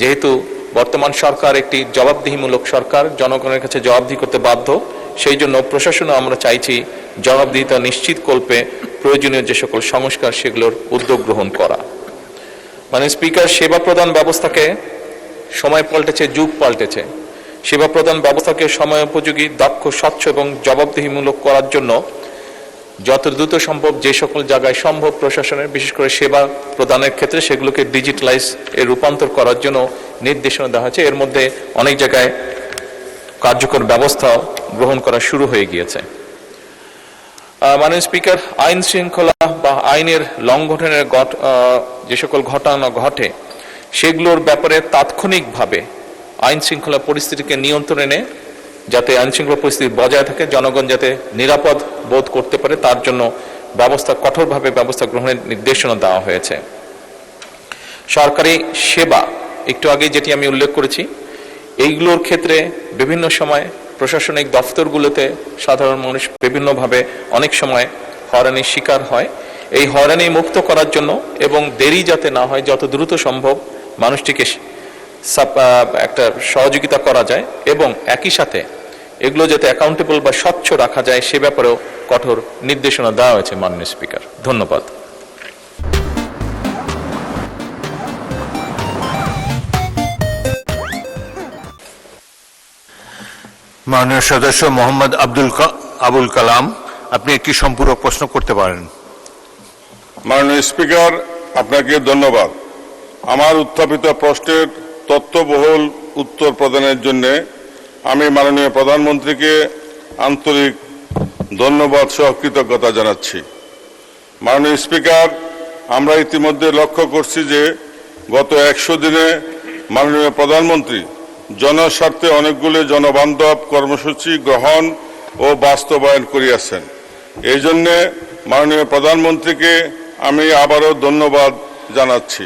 যেহেতু বর্তমান সরকার একটি জবাবদিহিমূলক সরকার, জনগণের কাছে জবাবদিহি করতে বাধ্য, সেই জন্য প্রশাসনও আমরা চাইছি জবাবদিহিতা নিশ্চিত করতে প্রয়োজনীয় যে সকল সংস্কার সেগুলোর উদ্যোগ গ্রহণ করা। স্পিকার, সেবা প্রদান ব্যবস্থাকে সময় পাল্টেছে, যুগ পাল্টেছে। সেবা প্রদান ব্যবস্থাকে সময়োপযোগী, দক্ষ, স্বচ্ছ এবং জবাবদিহিমূলক করার জন্য যত দ্রুত সম্ভব যে সকল জায়গায় সম্ভব প্রশাসনের, বিশেষ করে সেবা প্রদানের ক্ষেত্রে, সেগুলোকে ডিজিটালাইজ এর রূপান্তর করার জন্য নির্দেশনা দেওয়া হয়েছে। এর মধ্যে অনেক জায়গায় কার্যকর ব্যবস্থা গ্রহণ করা শুরু হয়ে গিয়েছে। মাননীয় স্পিকার, আইন শৃঙ্খলা বা আইনের লঙ্ঘনের যে সকল ঘটনা ঘটে সেগুলোর ব্যাপারে তাৎক্ষণিকভাবে আইন শৃঙ্খলা পরিস্থিতিকে নিয়ন্ত্রণে এনে যাতে আইন শৃঙ্খলা পরিস্থিতি বজায় থাকে, জনগণ যাতে নিরাপদ বোধ করতে পারে, তার জন্য কঠোরভাবে ব্যবস্থা গ্রহণের নির্দেশনা দেওয়া হয়েছে। সরকারি সেবা, একটু আগে যেটি আমি উল্লেখ করেছি, এইগুলোর ক্ষেত্রে বিভিন্ন সময় প্রশাসনিক দফতরগুলোতে সাধারণ মানুষ বিভিন্নভাবে অনেক সময় হয়রানির শিকার হয়। এই হয়রানি মুক্ত করার জন্য এবং দেরি যাতে না হয়, যত দ্রুত সম্ভব মানুষটিকে একটা সহযোগিতা করা যায় এবং একই সাথে এগুলো যাতে অ্যাকাউন্টেবল বা স্বচ্ছ রাখা যায়, সে ব্যাপারেও কঠোর নির্দেশনা দেওয়া হয়েছে। মাননীয় স্পিকার, ধন্যবাদ। মাননীয় সদস্য মোহাম্মদ আবুল কালাম, আপনি একটি সম্পূরক প্রশ্ন করতে পারেন। মাননীয় স্পিকার, আপনাকে ধন্যবাদ। আমার উত্থাপিত প্রশ্নের তথ্যবহুল উত্তর প্রদানের জন্য আমি মাননীয় প্রধানমন্ত্রীকে আন্তরিক ধন্যবাদ সহ কৃতজ্ঞতা জানাচ্ছি। মাননীয় স্পিকার, আমরা ইতিমধ্যে লক্ষ্য করছি যে গত 100 দিনে মাননীয় প্রধানমন্ত্রী জনস্বার্থে অনেকগুলো জনবান্ধব কর্মসূচি গ্রহণ ও বাস্তবায়ন করিয়াছেন। এই জন্যে মাননীয় প্রধানমন্ত্রীকে আমি আবারও ধন্যবাদ জানাচ্ছি।